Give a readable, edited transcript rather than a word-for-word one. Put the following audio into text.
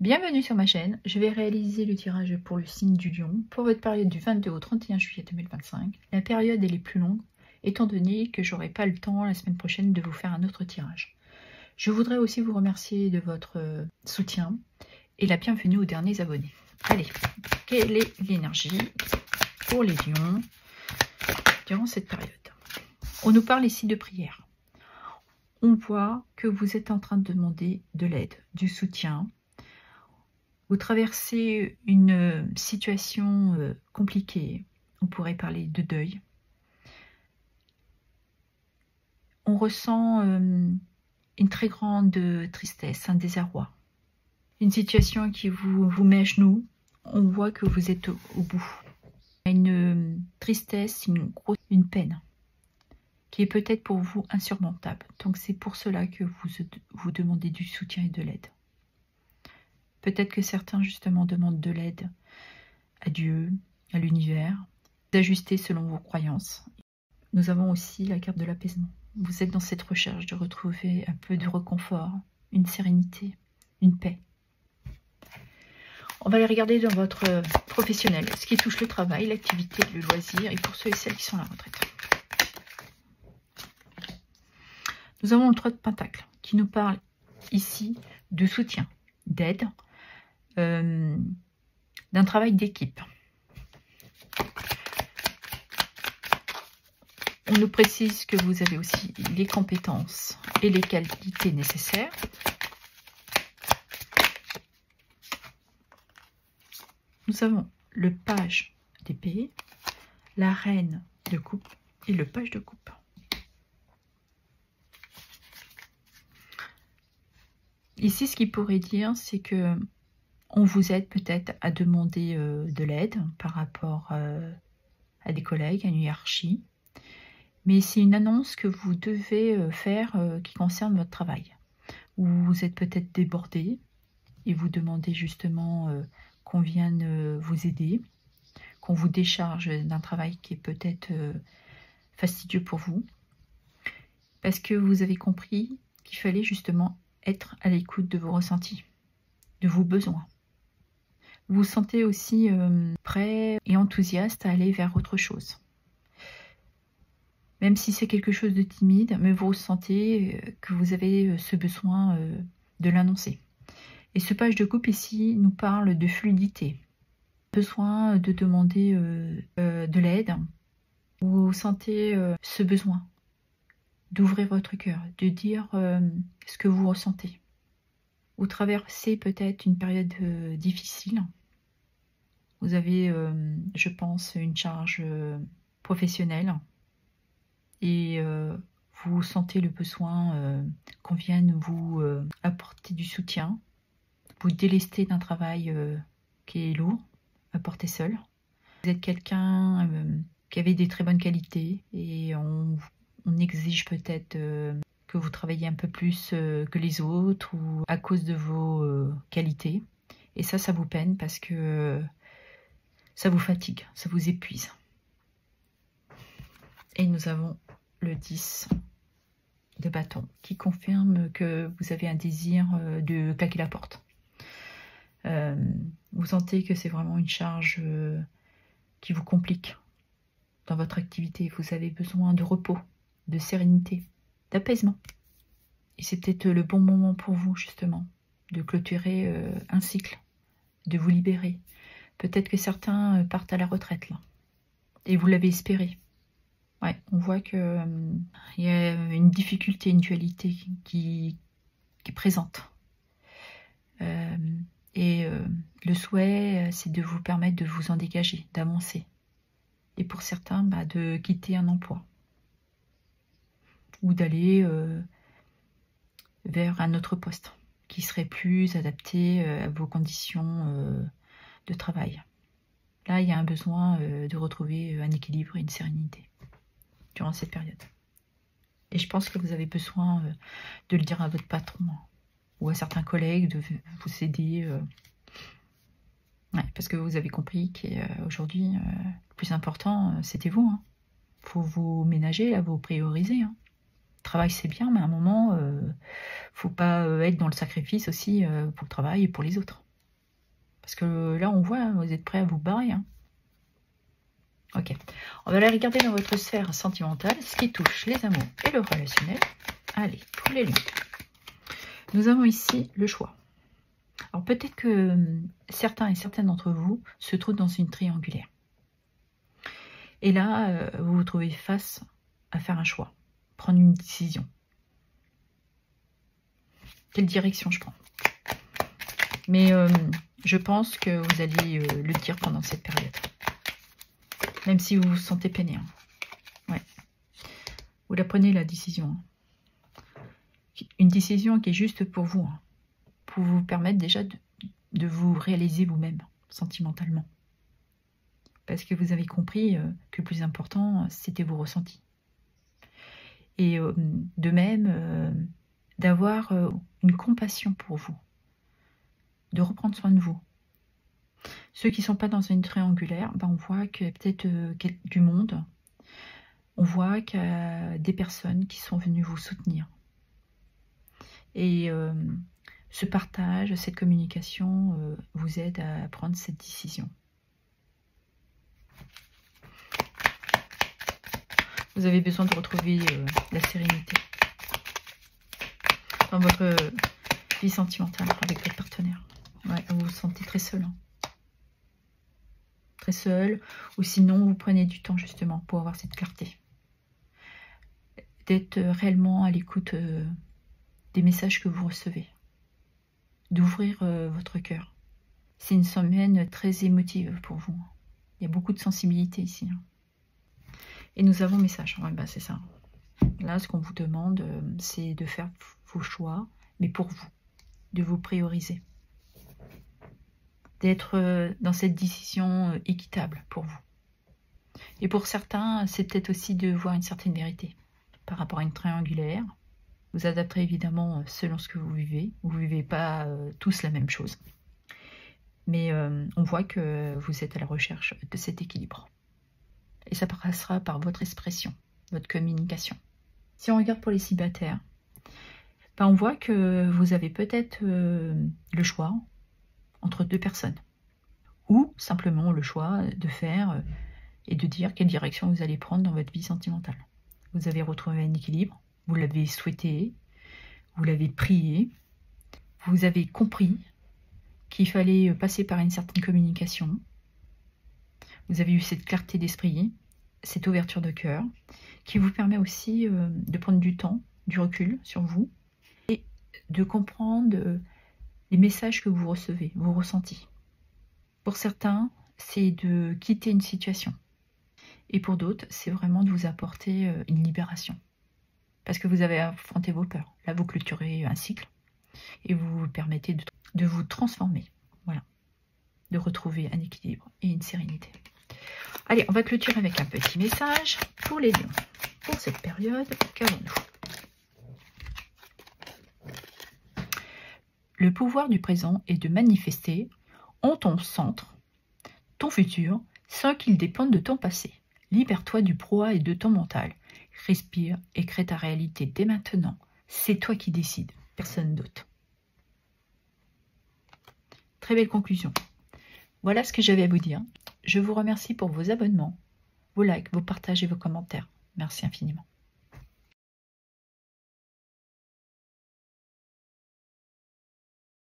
Bienvenue sur ma chaîne, je vais réaliser le tirage pour le signe du Lion pour votre période du 22 au 31 juillet 2025. La période elle est plus longue étant donné que j'aurai pas le temps la semaine prochaine de vous faire un autre tirage. Je voudrais aussi vous remercier de votre soutien et la bienvenue aux derniers abonnés. Allez, quelle est l'énergie pour les lions durant cette période? On nous parle ici de prière. On voit que vous êtes en train de demander de l'aide, du soutien. Vous traversez une situation compliquée, on pourrait parler de deuil. On ressent une très grande tristesse, un désarroi. Une situation qui vous met à genoux, on voit que vous êtes au bout. Une tristesse, une peine, qui est peut-être pour vous insurmontable. Donc c'est pour cela que vous demandez du soutien et de l'aide. Peut-être que certains, justement, demandent de l'aide à Dieu, à l'univers, d'ajuster selon vos croyances. Nous avons aussi la carte de l'apaisement. Vous êtes dans cette recherche de retrouver un peu de réconfort, une sérénité, une paix. On va aller regarder dans votre professionnel, ce qui touche le travail, l'activité, le loisir, et pour ceux et celles qui sont à la retraite. Nous avons le 3 de Pentacle, qui nous parle ici de soutien, d'aide, d'un travail d'équipe. On nous précise que vous avez aussi les compétences et les qualités nécessaires. Nous avons le page d'épée, la reine de coupe et le page de coupe. Ici, ce qu'il pourrait dire, c'est que on vous aide peut-être à demander de l'aide par rapport à des collègues, à une hiérarchie. Mais c'est une annonce que vous devez faire qui concerne votre travail. Vous êtes peut-être débordé et vous demandez justement qu'on vienne vous aider, qu'on vous décharge d'un travail qui est peut-être fastidieux pour vous. Parce que vous avez compris qu'il fallait justement être à l'écoute de vos ressentis, de vos besoins. Vous vous sentez aussi prêt et enthousiaste à aller vers autre chose. Même si c'est quelque chose de timide, mais vous ressentez que vous avez ce besoin de l'annoncer. Et ce page de coupe ici nous parle de fluidité. Besoin de demander de l'aide. Vous sentez ce besoin d'ouvrir votre cœur, de dire ce que vous ressentez. Vous traversez peut-être une période difficile. Vous avez, je pense, une charge professionnelle. Et vous sentez le besoin qu'on vienne vous apporter du soutien. Vous délester d'un travail qui est lourd, à porter seul. Vous êtes quelqu'un qui avait des très bonnes qualités et on exige peut-être que vous travaillez un peu plus que les autres ou à cause de vos qualités. Et ça vous peine parce que ça vous fatigue, ça vous épuise. Et nous avons le 10 de bâton qui confirme que vous avez un désir de claquer la porte. Vous sentez que c'est vraiment une charge qui vous complique dans votre activité. Vous avez besoin de repos, de sérénité, d'apaisement. Et c'est peut-être le bon moment pour vous, justement, de clôturer un cycle, de vous libérer. Peut-être que certains partent à la retraite, là. Et vous l'avez espéré. Ouais, on voit que y a une difficulté, une dualité qui est présente. Le souhait, c'est de vous permettre de vous en dégager, d'avancer. Et pour certains, de quitter un emploi. Ou d'aller vers un autre poste qui serait plus adapté à vos conditions de travail. Là, il y a un besoin de retrouver un équilibre et une sérénité durant cette période. Et je pense que vous avez besoin de le dire à votre patron ou à certains collègues, de vous aider. Parce que vous avez compris qu'aujourd'hui, le plus important, c'était vous. Il faut vous ménager, là, vous prioriser. Le travail, c'est bien, mais à un moment, faut pas être dans le sacrifice aussi pour le travail et pour les autres. Parce que là, on voit, vous êtes prêts à vous barrer. Hein. Ok. On va aller regarder dans votre sphère sentimentale ce qui touche les amours et le relationnel. Allez, pour les lions. Nous avons ici le choix. Alors peut-être que certains et certaines d'entre vous se trouvent dans une triangulaire. Et là, vous vous trouvez face à faire un choix, prendre une décision. Quelle direction je prends? Mais je pense que vous allez le dire pendant cette période. Même si vous vous sentez peiné. Hein. Ouais. Vous la prenez la décision. Hein. Une décision qui est juste pour vous. Hein. Pour vous permettre déjà de vous réaliser vous-même, sentimentalement. Parce que vous avez compris que le plus important, c'était vos ressentis. Et de même, d'avoir une compassion pour vous. De reprendre soin de vous. Ceux qui ne sont pas dans une triangulaire, ben on voit qu'il y a peut-être du monde. On voit qu'il y a des personnes qui sont venues vous soutenir. Et ce partage, cette communication vous aide à prendre cette décision. Vous avez besoin de retrouver la sérénité dans votre vie sentimentale avec votre partenaire. Ouais, vous vous sentez très seul. Hein. Très seul. Ou sinon, vous prenez du temps justement pour avoir cette clarté. D'être réellement à l'écoute des messages que vous recevez. D'ouvrir votre cœur. C'est une semaine très émotive pour vous. Il y a beaucoup de sensibilité ici. Hein. Et nous avons message. Ouais, bah c'est ça. Là, ce qu'on vous demande, c'est de faire vos choix, mais pour vous. De vous prioriser. D'être dans cette décision équitable pour vous. Et pour certains, c'est peut-être aussi de voir une certaine vérité par rapport à une triangulaire. Vous adapterez évidemment selon ce que vous vivez. Vous ne vivez pas tous la même chose. Mais on voit que vous êtes à la recherche de cet équilibre. Et ça passera par votre expression, votre communication. Si on regarde pour les célibataires, ben on voit que vous avez peut-être le choix entre deux personnes. Ou simplement le choix de faire et de dire quelle direction vous allez prendre dans votre vie sentimentale. Vous avez retrouvé un équilibre, vous l'avez souhaité, vous l'avez prié, vous avez compris qu'il fallait passer par une certaine communication. Vous avez eu cette clarté d'esprit, cette ouverture de cœur, qui vous permet aussi de prendre du temps, du recul sur vous, et de comprendre les messages que vous recevez, vos ressentis. Pour certains, c'est de quitter une situation. Et pour d'autres, c'est vraiment de vous apporter une libération. Parce que vous avez affronté vos peurs. Là, vous clôturez un cycle et vous vous permettez de vous transformer. Voilà. De retrouver un équilibre et une sérénité. Allez, on va clôturer avec un petit message pour les lions. Pour cette période, qu'avons-nous? Le pouvoir du présent est de manifester en ton centre ton futur sans qu'il dépende de ton passé. Libère-toi du brouhaha et de ton mental. Respire et crée ta réalité dès maintenant. C'est toi qui décides, personne d'autre. Très belle conclusion. Voilà ce que j'avais à vous dire. Je vous remercie pour vos abonnements, vos likes, vos partages et vos commentaires. Merci infiniment.